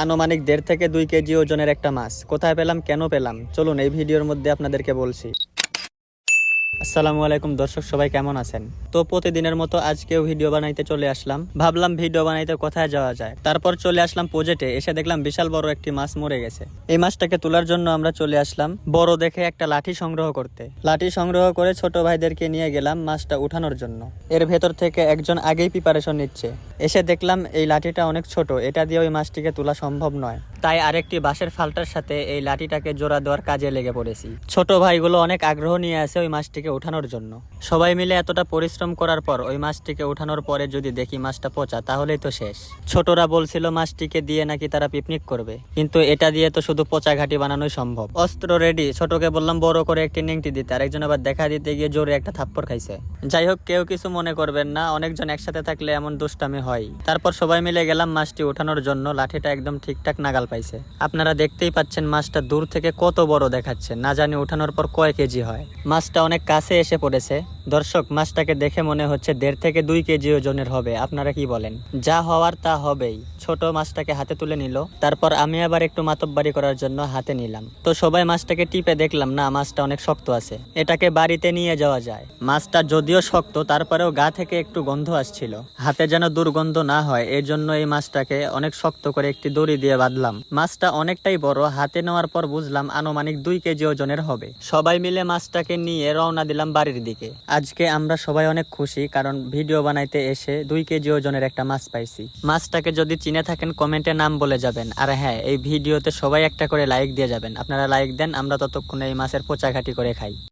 আনুমানিক 1.5 থেকে 2 কেজি ওজনের একটা মাছ কোথায় পেলাম, কেন পেলাম, চলুন এই ভিডিওর মধ্যে আপনাদেরকে বলছি। আসসালামু আলাইকুম দর্শক, সবাই কেমন আছেন? তো প্রতিদিনের মতো আজকেও ভিডিও বানাইতে চলে আসলাম। ভাবলাম ভিডিও বানাইতে কোথায় যাওয়া যায়, তারপর চলে আসলাম প্রজেক্টে। এসে দেখলাম বিশাল বড় একটি মাছ মরে গেছে। এই মাছটাকে তোলার জন্য আমরা চলে আসলাম বড় দেখে একটা লাঠি সংগ্রহ করতে। লাঠি সংগ্রহ করে ছোট ভাইদেরকে নিয়ে গেলাম মাছটা উঠানোর জন্য। এর ভেতর থেকে একজন আগেই প্রিপারেশন নিচ্ছে। এসে দেখলাম এই লাঠিটা অনেক ছোট, এটা দিয়ে ওই মাছটিকে তোলা সম্ভব নয়। তাই আরেকটি বাঁশের ফালটার সাথে এই লাঠিটাকে জোড়া দেওয়ার কাজে লেগে পড়েছি। ছোট ভাইগুলো অনেক আগ্রহ নিয়ে আছে ওই মাছটিকে উঠানোর জন্য। সবাই মিলে এতটা পরিশ্রম করার পর ওই মাছটিকে উঠানোর পরে যদি দেখি মাছটা পচা, তাহলেই তো শেষ। ছোটরা বলছিল মাছটিকে দিয়ে নাকি তারা পিকনিক করবে, কিন্তু এটা দিয়ে তো শুধু পচা ঘাটি বানানোই সম্ভব। অস্ত্র রেডি, ছোটকে বললাম বড় করে একটি নেংটি দিতে, আরেকজন আবার দেখা দিতে গিয়ে জোরে একটা থাপ্পড় খাইছে। যাই হোক, কেউ কিছু মনে করবেন না, অনেকজন একসাথে থাকলে এমন দুষ্টামি হয়। তারপর সবাই মিলে গেলাম মাছটি উঠানোর জন্য। লাঠিটা একদম ঠিকঠাক নাগাল পাইছে। আপনারা দেখতেই পাচ্ছেন মাছটা দূর থেকে কত বড় দেখাচ্ছে, না জানি উঠানোর পর কয় কেজি হয়। মাছটা অনেক কাছে এসে পড়েছে। দর্শক, মাছটাকে দেখে মনে হচ্ছে 1.5 থেকে 2 কেজি ওজনের হবে। আপনারা কি বলেন? যা হওয়ার তা হবেই। ছোট মাছটাকে হাতে তুলে নিল, তারপর আমি আবার একটু মাতব্বারি করার জন্য হাতে নিলাম। তো সবাই মাছটাকে টিপে দেখলাম না, মাছটা অনেক শক্ত আছে, এটাকে বাড়িতে নিয়ে যাওয়া যায়। মাছটা যদিও শক্ত, তারপরেও গা থেকে একটু গন্ধ আসছিল। হাতে যেন দুর্গন্ধ না হয় এর জন্য এই মাছটাকে অনেক শক্ত করে একটি দড়ি দিয়ে বাঁধলাম। মাছটা অনেকটাই বড়, হাতে নেওয়ার পর বুঝলাম আনুমানিক 2 কেজি ওজনের হবে। সবাই মিলে মাছটাকে নিয়ে রওনা দিলাম বাড়ির দিকে। আজকে আমরা সবাই অনেক খুশি, কারণ ভিডিও বানাইতে এসে 2 কেজি ওজনের একটা মাছ পাইছি। মাছটাকে যদি চিনে থাকেন কমেন্টে নাম বলে যাবেন। আর হ্যাঁ, এই ভিডিওতে সবাই একটা করে লাইক দিয়ে যাবেন। আপনারা লাইক দেন, আমরা ততক্ষণে এই মাছের পোচা ঘাটি করে খাই।